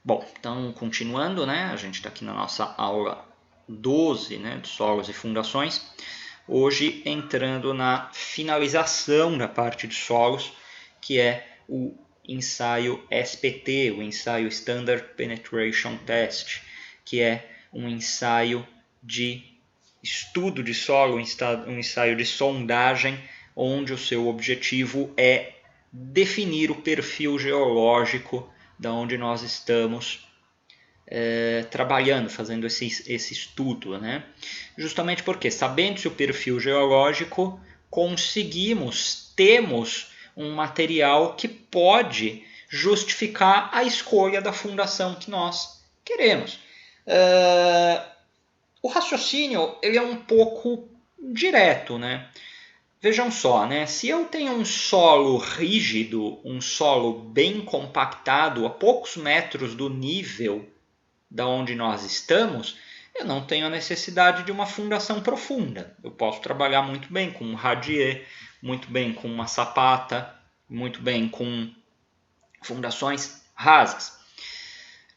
Bom, então continuando, né? A gente está aqui na nossa aula 12, né, de solos e fundações. Hoje entrando na finalização da parte de solos, que é o ensaio SPT, o ensaio Standard Penetration Test, que é um ensaio de estudo de solo, um ensaio de sondagem, onde o seu objetivo é definir o perfil geológico da onde nós estamos trabalhando, fazendo esse estudo, né? Justamente porque, sabendo-se o perfil geológico, temos um material que pode justificar a escolha da fundação que nós queremos. O raciocínio ele é um pouco direto, né? Vejam só, né? Se eu tenho um solo rígido, um solo bem compactado, a poucos metros do nível da onde nós estamos, eu não tenho a necessidade de uma fundação profunda. Eu posso trabalhar muito bem com um radier, muito bem com uma sapata, muito bem com fundações rasas.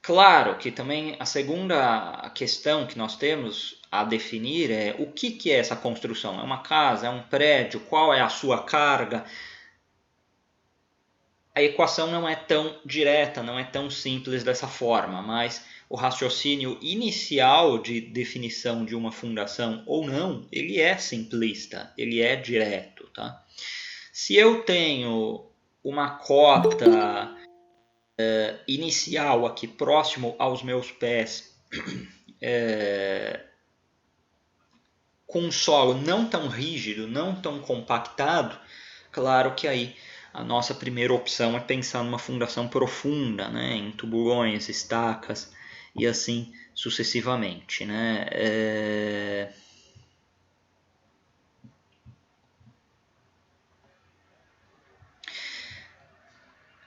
Claro que também a segunda questão que nós temos a definir é o que é essa construção? É uma casa? É um prédio? Qual é a sua carga? A equação não é tão direta, não é tão simples dessa forma, mas o raciocínio inicial de definição de uma fundação ou não, ele é simplista, ele é direto. Tá? Se eu tenho uma cota inicial aqui próximo aos meus pés, com um solo não tão rígido, não tão compactado, claro que aí a nossa primeira opção é pensar numa fundação profunda, né, em tubulões, estacas e assim sucessivamente, né?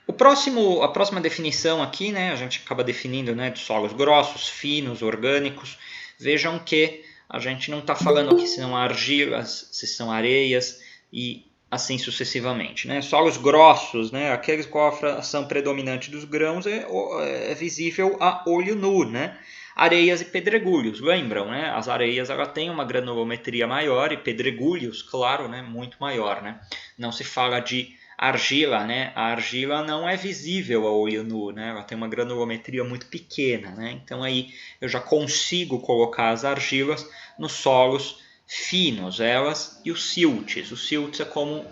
A próxima definição aqui, né, a gente acaba definindo, né, de solos grossos, finos, orgânicos. Vejam que a gente não está falando aqui se são argilas, se são areias e assim sucessivamente. Né? Solos grossos, né, aqueles com a fração predominante dos grãos é visível a olho nu. Né? Areias e pedregulhos, lembram? Né? As areias ela têm uma granulometria maior e pedregulhos, claro, né, muito maior. Né? Não se fala de argila, né? A argila não é visível a olho nu, né? Ela tem uma granulometria muito pequena, né? Então aí eu já consigo colocar as argilas nos solos finos, elas e os siltes. O siltes é como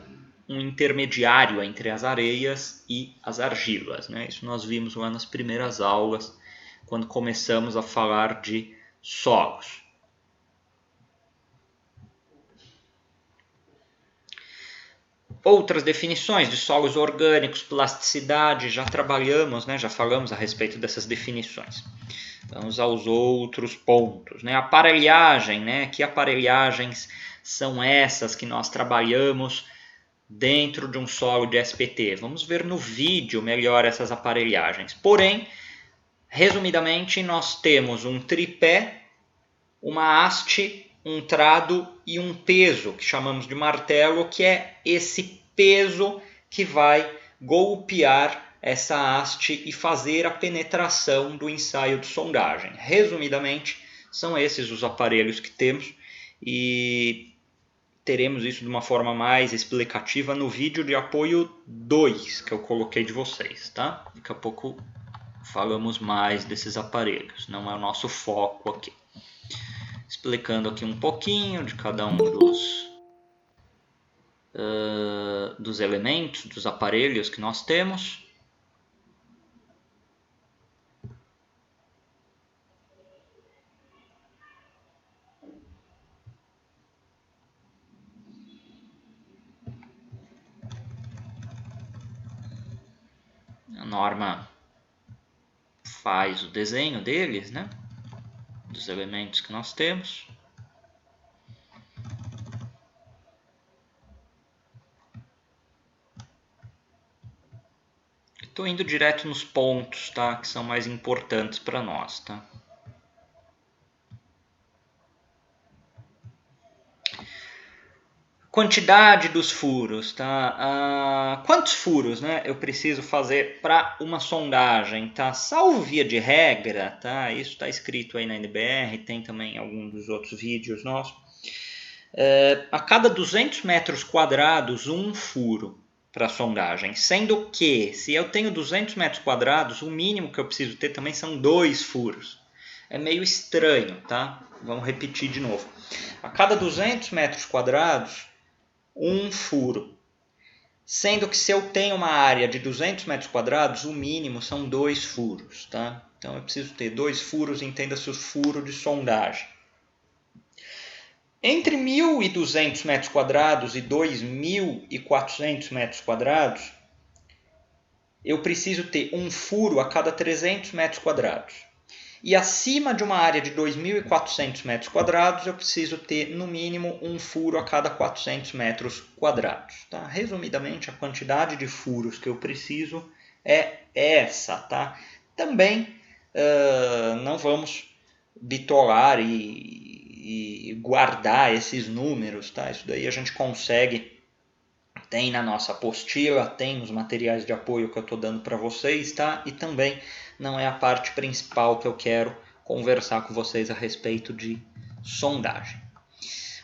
um intermediário entre as areias e as argilas, né? Isso nós vimos lá nas primeiras aulas, quando começamos a falar de solos. Outras definições de solos orgânicos, plasticidade, já trabalhamos, né, já falamos a respeito dessas definições. Vamos aos outros pontos. Né? Aparelhagem, né? Que aparelhagens são essas que nós trabalhamos dentro de um solo de SPT? Vamos ver no vídeo melhor essas aparelhagens. Porém, resumidamente, nós temos um tripé, uma haste, um trado e um peso, que chamamos de martelo, que é esse peso que vai golpear essa haste e fazer a penetração do ensaio de sondagem. Resumidamente, são esses os aparelhos que temos e teremos isso de uma forma mais explicativa no vídeo de apoio 2 que eu coloquei de vocês. Tá? Daqui a pouco falamos mais desses aparelhos, não é o nosso foco aqui. Explicando aqui um pouquinho de cada um dos elementos, dos aparelhos que nós temos. A norma faz o desenho deles, né? Dos elementos que nós temos. Estou indo direto nos pontos, tá? Que são mais importantes para nós, tá? Quantidade dos furos, tá? Quantos furos, né, eu preciso fazer para uma sondagem, tá? Salvo via de regra, tá? Isso está escrito aí na NBR, tem também em algum dos outros vídeos nossos. A cada 200 metros quadrados, um furo para sondagem. Sendo que, se eu tenho 200 metros quadrados, o mínimo que eu preciso ter também são 2 furos. É meio estranho, tá? Vamos repetir de novo. A cada 200 metros quadrados, um furo. Sendo que se eu tenho uma área de 200 metros quadrados, o mínimo são 2 furos, tá? Então eu preciso ter 2 furos, entenda-se o furo de sondagem. Entre 1.200 metros quadrados e 2.400 metros quadrados, eu preciso ter um furo a cada 300 metros quadrados. E acima de uma área de 2.400 metros quadrados, eu preciso ter, no mínimo, um furo a cada 400 metros quadrados. Tá? Resumidamente, a quantidade de furos que eu preciso é essa. Tá? Também não vamos bitolar e guardar esses números. Tá? Isso daí a gente consegue, tem na nossa apostila, tem nos materiais de apoio que eu estou dando para vocês, tá? E também não é a parte principal que eu quero conversar com vocês a respeito de sondagem.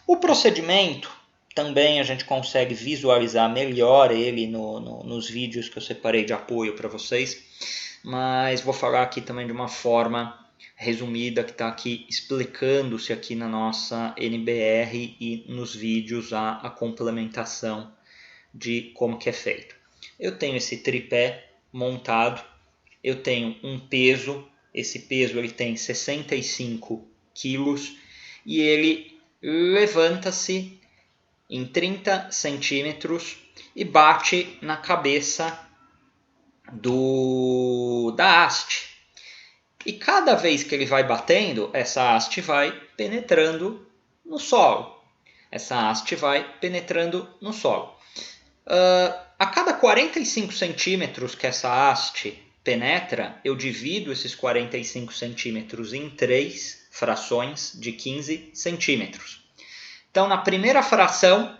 O procedimento também a gente consegue visualizar melhor ele nos vídeos que eu separei de apoio para vocês, mas vou falar aqui também de uma forma resumida que está aqui explicando-se aqui na nossa NBR e nos vídeos a complementação de como que é feito. Eu tenho esse tripé montado, eu tenho um peso, esse peso ele tem 65 quilos e ele levanta-se em 30 centímetros e bate na cabeça da haste. E cada vez que ele vai batendo, essa haste vai penetrando no solo. Essa haste vai penetrando no solo. A cada 45 centímetros que essa haste penetra, eu divido esses 45 centímetros em 3 frações de 15 centímetros. Então, na primeira fração,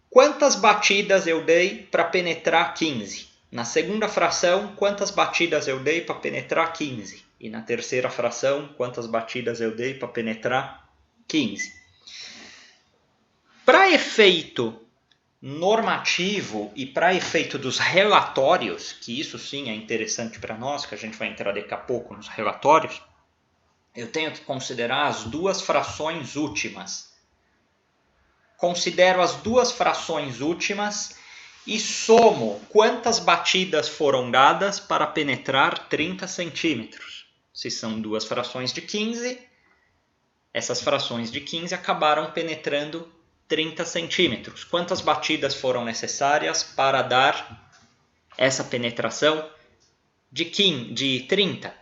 quantas batidas eu dei para penetrar 15? Na segunda fração, quantas batidas eu dei para penetrar 15? E na terceira fração, quantas batidas eu dei para penetrar 15? Para efeito normativo e para efeito dos relatórios, que isso sim é interessante para nós, que a gente vai entrar daqui a pouco nos relatórios, eu tenho que considerar as duas frações últimas. Considero as duas frações últimas e somo quantas batidas foram dadas para penetrar 30 centímetros. Se são duas frações de 15, essas frações de 15 acabaram penetrando 30 centímetros. Quantas batidas foram necessárias para dar essa penetração de 30?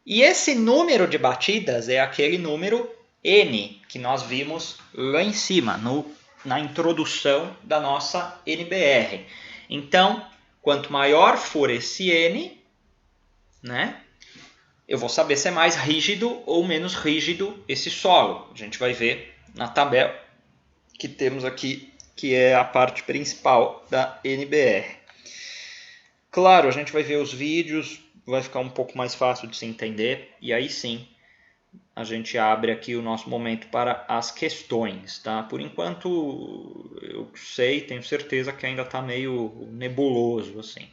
E esse número de batidas é aquele número N que nós vimos lá em cima, na introdução da nossa NBR. Então, quanto maior for esse N, né, eu vou saber se é mais rígido ou menos rígido esse solo. A gente vai ver na tabela que temos aqui, que é a parte principal da NBR. Claro, a gente vai ver os vídeos, vai ficar um pouco mais fácil de se entender, e aí sim a gente abre aqui o nosso momento para as questões, tá? Por enquanto, eu sei, tenho certeza que ainda está meio nebuloso, assim.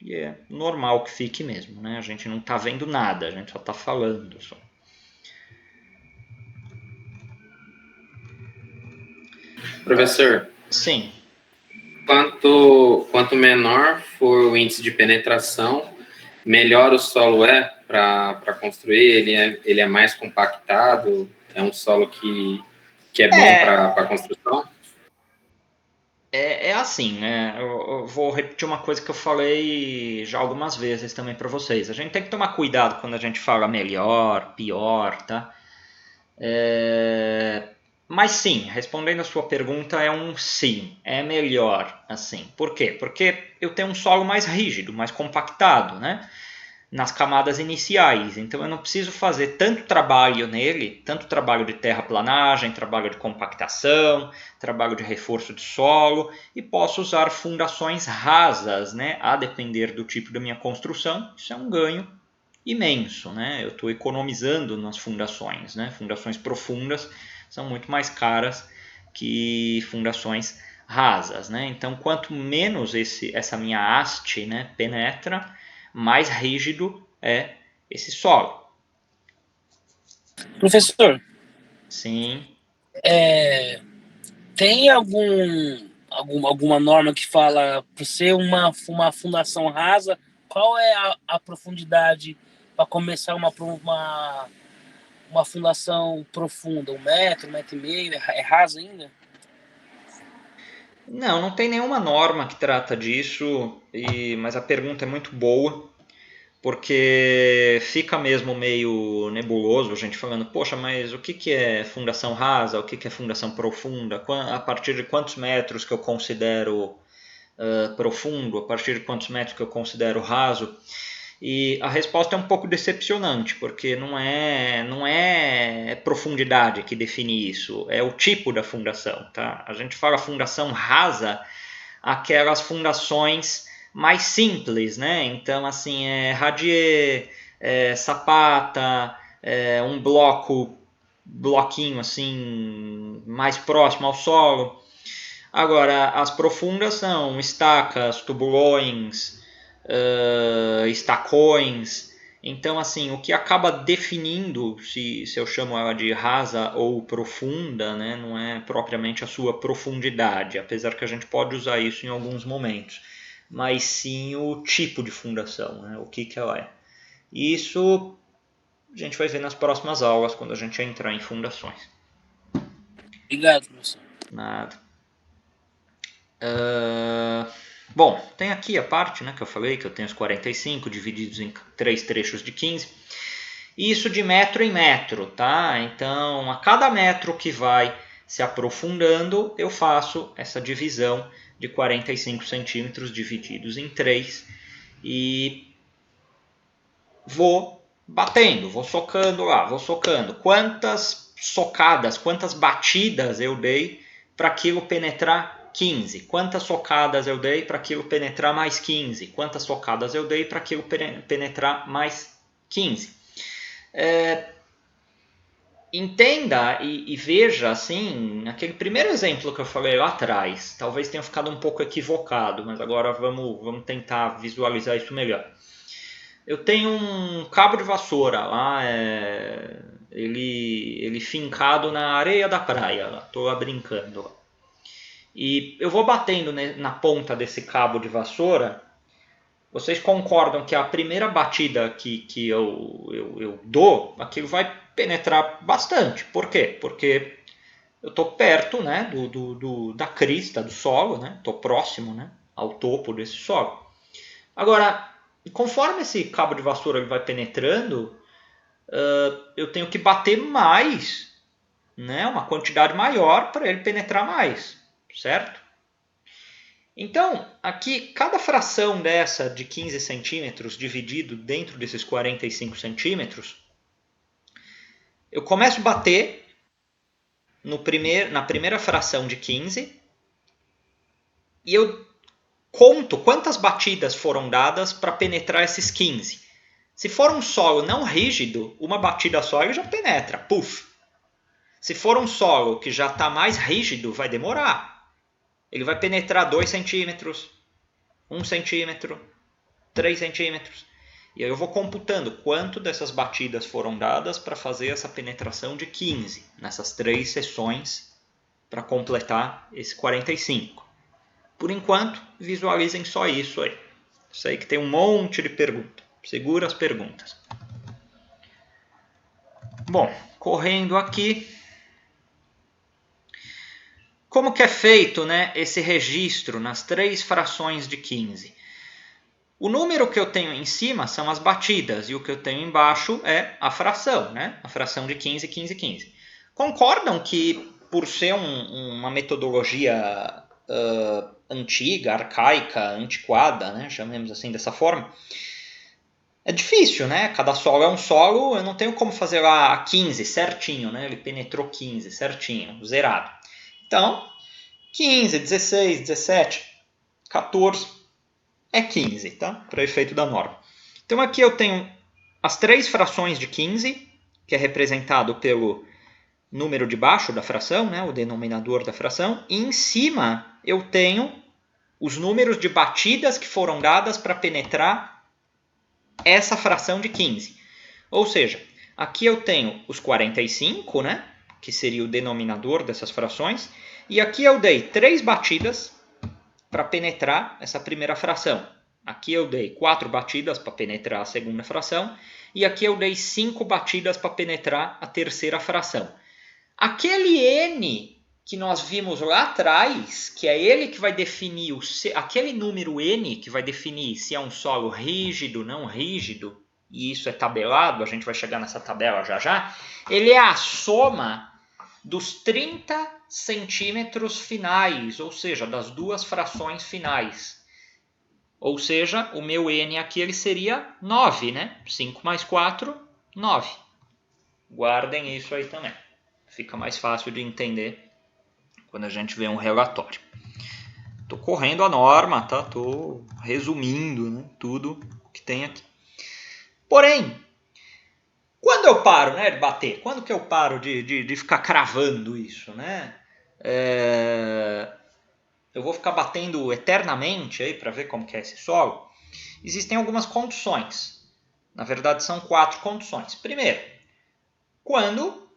E é normal que fique mesmo, né? A gente não está vendo nada, a gente só está falando só. Professor, sim. Quanto menor for o índice de penetração, melhor o solo é para construir, ele é mais compactado, é um solo que é bom para a construção? É assim, né? Eu vou repetir uma coisa que eu falei já algumas vezes também para vocês. A gente tem que tomar cuidado quando a gente fala melhor, pior, tá? Mas sim, respondendo a sua pergunta, é um sim, é melhor assim. Por quê? Porque eu tenho um solo mais rígido, mais compactado, né? nas camadas iniciais. Então eu não preciso fazer tanto trabalho nele, tanto trabalho de terraplanagem, trabalho de compactação, trabalho de reforço de solo, e posso usar fundações rasas, né, a depender do tipo da minha construção. Isso é um ganho imenso, né? Eu estou economizando nas fundações, né? Fundações profundas são muito mais caras que fundações rasas, né? Então, quanto menos essa minha haste, né, penetra, mais rígido é esse solo. Professor, Sim. Tem alguma norma que fala para ser uma fundação rasa, qual é a profundidade para começar uma fundação profunda? 1 metro e meio? É rasa ainda? Não tem nenhuma norma que trata disso, mas a pergunta é muito boa, porque fica mesmo meio nebuloso a gente falando, poxa, mas o que é fundação rasa, o que é fundação profunda, a partir de quantos metros que eu considero profundo, a partir de quantos metros que eu considero raso? E a resposta é um pouco decepcionante, porque não é profundidade que define isso, é o tipo da fundação. Tá? A gente fala fundação rasa, aquelas fundações mais simples, né? Então, assim, radier, sapata, um bloquinho assim mais próximo ao solo. Agora, as profundas são estacas, tubulões, estacões. Então, assim, o que acaba definindo se eu chamo ela de rasa ou profunda, né, não é propriamente a sua profundidade, apesar que a gente pode usar isso em alguns momentos, mas sim o tipo de fundação, né, o que ela é. E isso a gente vai ver nas próximas aulas, quando a gente entrar em fundações. Obrigado, professor. Nada. Bom, tem aqui a parte, né, que eu falei, que eu tenho os 45 divididos em 3 trechos de 15. Isso de metro em metro, tá? Então, a cada metro que vai se aprofundando, eu faço essa divisão de 45 centímetros divididos em 3 e vou batendo, vou socando lá, vou socando. Quantas socadas, quantas batidas eu dei para aquilo penetrar 15? Quantas socadas eu dei para aquilo penetrar mais 15? Quantas socadas eu dei para aquilo penetrar mais 15? Entenda e veja, assim, aquele primeiro exemplo que eu falei lá atrás, talvez tenha ficado um pouco equivocado, mas agora vamos tentar visualizar isso melhor. Eu tenho um cabo de vassoura lá, ele fincado na areia da praia, estou lá brincando. E eu vou batendo na ponta desse cabo de vassoura. Vocês concordam que a primeira batida que eu dou, aquilo vai penetrar bastante. Por quê? Porque eu estou perto, né, da crista do solo, né? Estou próximo, né, ao topo desse solo. Agora, conforme esse cabo de vassoura ele vai penetrando, eu tenho que bater mais, né, uma quantidade maior para ele penetrar mais, certo? Então, aqui, cada fração dessa de 15 centímetros dividido dentro desses 45 centímetros, eu começo a bater na primeira fração de 15 e eu conto quantas batidas foram dadas para penetrar esses 15. Se for um solo não rígido, uma batida só ele já penetra, puf. Se for um solo que já está mais rígido, vai demorar. Ele vai penetrar 2 centímetros, 1 centímetro, 3 centímetros. E aí eu vou computando quanto dessas batidas foram dadas para fazer essa penetração de 15, nessas 3 sessões, para completar esse 45. Por enquanto, visualizem só isso aí. Sei que tem um monte de perguntas. Segura as perguntas. Bom, correndo aqui. Como que é feito, né, esse registro nas 3 frações de 15? O número que eu tenho em cima são as batidas e o que eu tenho embaixo é a fração, né? A fração de 15, 15, 15. Concordam que por ser uma metodologia antiga, arcaica, antiquada, né? Chamemos assim dessa forma, É difícil, né? Cada solo é um solo, eu não tenho como fazer lá 15 certinho, né? Ele penetrou 15 certinho, zerado. Então, 15, 16, 17, 14 é 15, tá? Para efeito da norma. Então aqui eu tenho as 3 frações de 15, que é representado pelo número de baixo da fração, né? O denominador da fração. E em cima eu tenho os números de batidas que foram dadas para penetrar essa fração de 15. Ou seja, aqui eu tenho os 45, né? Que seria o denominador dessas frações. E aqui eu dei 3 batidas para penetrar essa primeira fração. Aqui eu dei 4 batidas para penetrar a segunda fração. E aqui eu dei 5 batidas para penetrar a terceira fração. Aquele N que nós vimos lá atrás, que é ele que vai definir, aquele número N que vai definir se é um solo rígido, não rígido, e isso é tabelado, a gente vai chegar nessa tabela já já, ele é a soma dos 30 centímetros finais, ou seja, das 2 frações finais. Ou seja, o meu N aqui ele seria 9, né? 5 mais 4, 9. Guardem isso aí também. Fica mais fácil de entender quando a gente vê um relatório. Estou correndo a norma, tá? Estou resumindo, né, tudo que tem aqui. Porém, quando eu paro, né, de bater? Quando que eu paro de ficar cravando isso, né? Eu vou ficar batendo eternamente aí para ver como que é esse solo. Existem algumas condições. Na verdade, são 4 condições. Primeiro, quando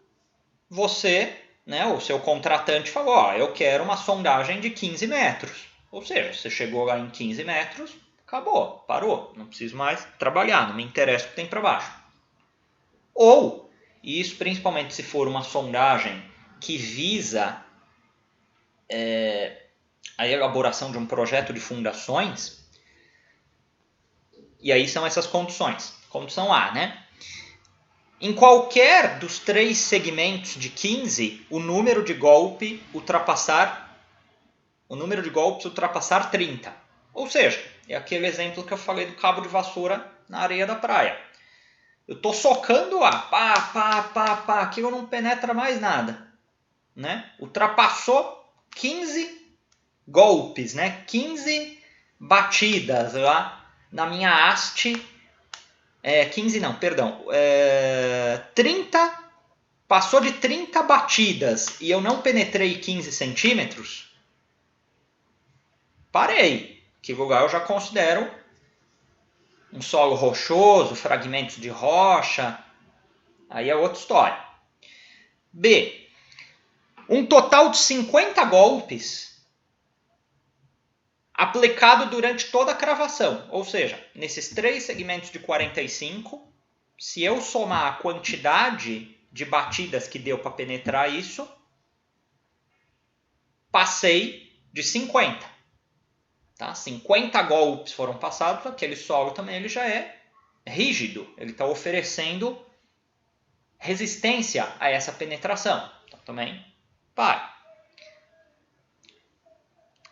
você, né, o seu contratante falou, ó, eu quero uma sondagem de 15 metros. Ou seja, você chegou lá em 15 metros, acabou, parou. Não preciso mais trabalhar, não me interessa o que tem para baixo. Ou, e isso principalmente se for uma sondagem que visa a elaboração de um projeto de fundações, e aí são essas condições. Condição A, né? Em qualquer dos 3 segmentos de 15, o número de golpes ultrapassar 30. Ou seja, é aquele exemplo que eu falei do cabo de vassoura na areia da praia. Eu estou socando lá, pá, aquilo não penetra mais nada. Né? Ultrapassou 15 golpes, né? 15 batidas lá na minha haste. 15 não, perdão. 30, passou de 30 batidas e eu não penetrei 15 centímetros, parei. Que lugar eu já considero um solo rochoso, fragmentos de rocha, aí é outra história. B, um total de 50 golpes aplicado durante toda a cravação. Ou seja, nesses 3 segmentos de 45, se eu somar a quantidade de batidas que deu para penetrar isso, passei de 50. Tá? 50 golpes foram passados, aquele solo também ele já é rígido. Ele está oferecendo resistência a essa penetração. Então também para.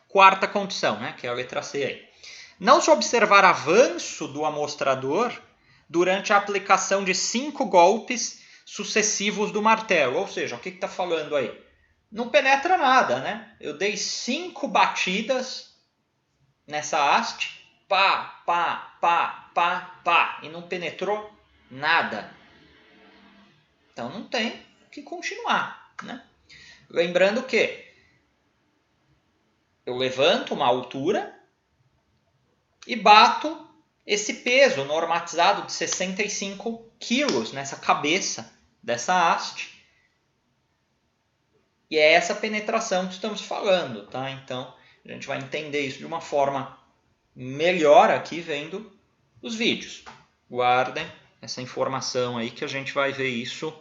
Quarta condição, né, que é a letra C aí. Não se observar avanço do amostrador durante a aplicação de 5 golpes sucessivos do martelo. Ou seja, o que está falando aí? Não penetra nada, né? Eu dei 5 batidas nessa haste, pá, e não penetrou nada. Então não tem que continuar, né? Lembrando que eu levanto uma altura e bato esse peso normatizado de 65 quilos nessa cabeça dessa haste. E é essa penetração que estamos falando, tá? Então, a gente vai entender isso de uma forma melhor aqui vendo os vídeos. Guardem essa informação aí que a gente vai ver isso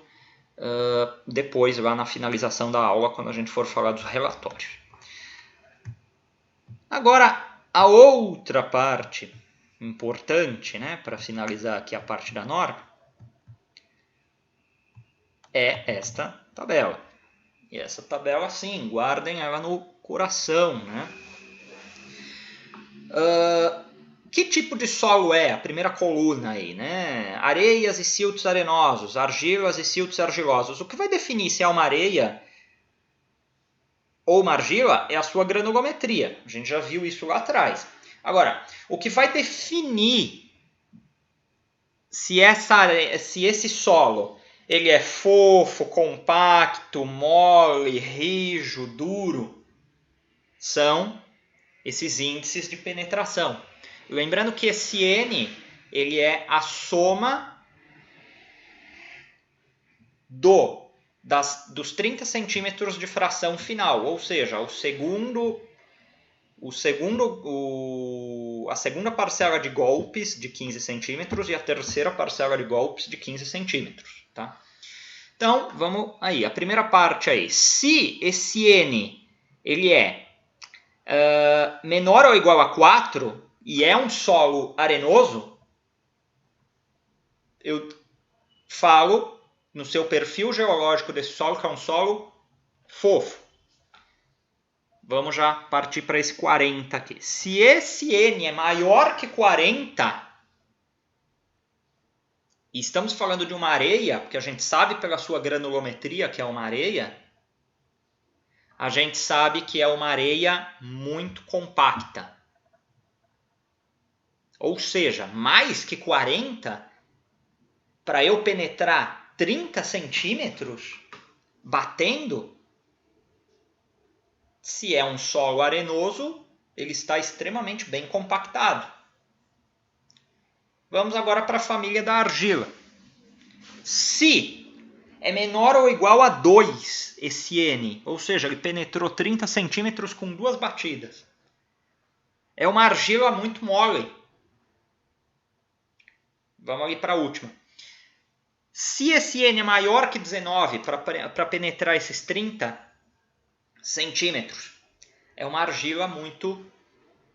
depois, lá na finalização da aula, quando a gente for falar dos relatórios. Agora, a outra parte importante, né, para finalizar aqui a parte da norma, é esta tabela. E essa tabela, sim, guardem ela no coração, né? Que tipo de solo é? A primeira coluna aí, né? Areias e siltos arenosos, argilas e siltos argilosos. O que vai definir se é uma areia ou uma argila é a sua granulometria. A gente já viu isso lá atrás. Agora, o que vai definir se esse solo ele é fofo, compacto, mole, rijo, duro, são esses índices de penetração. Lembrando que esse N ele é a soma dos 30 centímetros de fração final, ou seja, a segunda parcela de golpes de 15 centímetros e a terceira parcela de golpes de 15 centímetros. Tá? Então, vamos aí. A primeira parte aí. Se esse N ele é menor ou igual a 4 e é um solo arenoso, eu falo no seu perfil geológico desse solo que é um solo fofo. Vamos já partir para esse 40 aqui. Se esse N é maior que 40, e estamos falando de uma areia, porque a gente sabe pela sua granulometria que é uma areia, a gente sabe que é uma areia muito compacta. Ou seja, mais que 40, para eu penetrar 30 centímetros batendo, se é um solo arenoso, ele está extremamente bem compactado. Vamos agora para a família da argila. Se é menor ou igual a 2 esse N, ou seja, ele penetrou 30 centímetros com 2 batidas, é uma argila muito mole. Vamos ali para a última. Se esse N é maior que 19 para penetrar esses 30 centímetros, é uma argila muito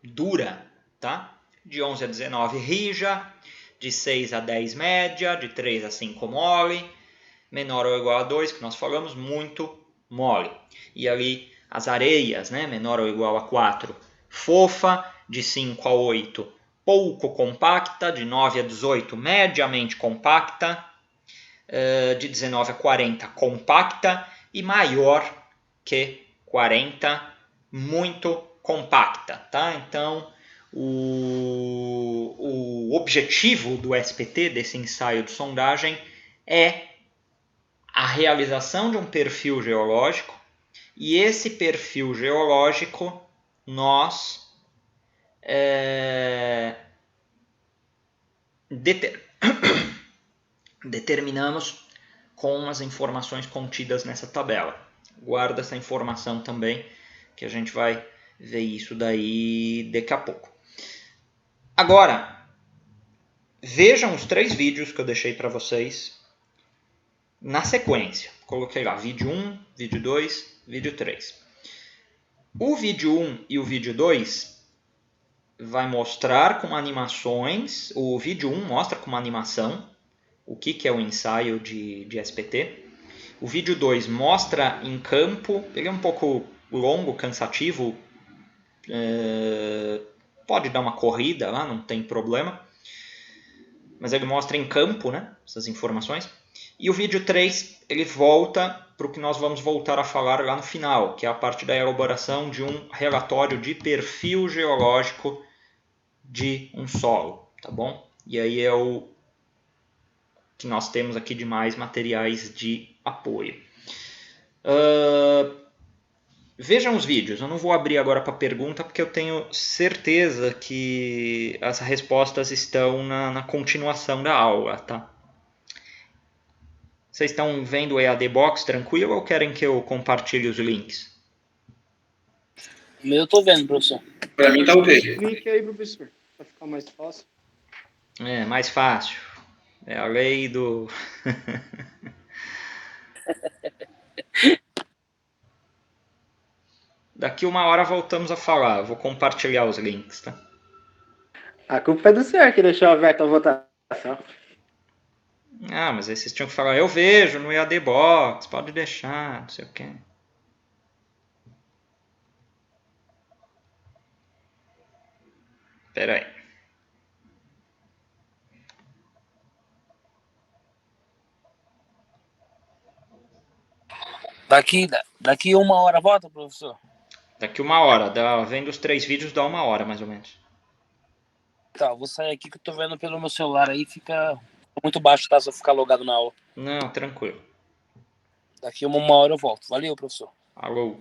dura, tá? De 11 a 19 rija, de 6 a 10 média, de 3 a 5 mole, menor ou igual a 2, que nós falamos, muito mole. E ali as areias, né? Menor ou igual a 4, fofa, de 5 a 8, pouco compacta, de 9 a 18, mediamente compacta, de 19 a 40, compacta, e maior que 40, muito compacta. Tá? Então, o objetivo do SPT, desse ensaio de sondagem, é a realização de um perfil geológico, e esse perfil geológico nós determinamos com as informações contidas nessa tabela. Guarda essa informação também, que a gente vai ver isso daí daqui a pouco. Agora, vejam os 3 vídeos que eu deixei para vocês na sequência. Coloquei lá vídeo 1, vídeo 2, vídeo 3. O vídeo 1 e o vídeo 2 vai mostrar com animações. O vídeo 1 mostra com uma animação o que é o ensaio de SPT. O vídeo 2 mostra em campo. Ele é um pouco longo, cansativo. Pode dar uma corrida lá, não tem problema. Mas ele mostra em campo, né, essas informações. E o vídeo 3 ele volta para o que nós vamos voltar a falar lá no final, que é a parte da elaboração de um relatório de perfil geológico de um solo, tá bom? E aí é o que nós temos aqui de mais materiais de apoio. Vejam os vídeos, eu não vou abrir agora para pergunta porque eu tenho certeza que as respostas estão na continuação da aula, tá? Vocês estão vendo o EAD Box tranquilo ou querem que eu compartilhe os links? O meu eu tô vendo, professor. Para mim tá ok. Link aí, professor, para ficar mais fácil. É, mais fácil. É a lei do... Daqui 1 hora voltamos a falar. Eu vou compartilhar os links, tá? A culpa é do senhor que deixou aberta a votação. Ah, mas aí vocês tinham que falar, eu vejo no EAD Box, pode deixar, não sei o quê. Espera aí. Daqui 1 hora volta, professor? Daqui 1 hora. Vendo os 3 vídeos dá 1 hora, mais ou menos. Tá, eu vou sair aqui que eu tô vendo pelo meu celular aí, fica muito baixo, tá? Se eu ficar logado na aula. Não, tranquilo. Daqui 1 hora eu volto. Valeu, professor. Alô.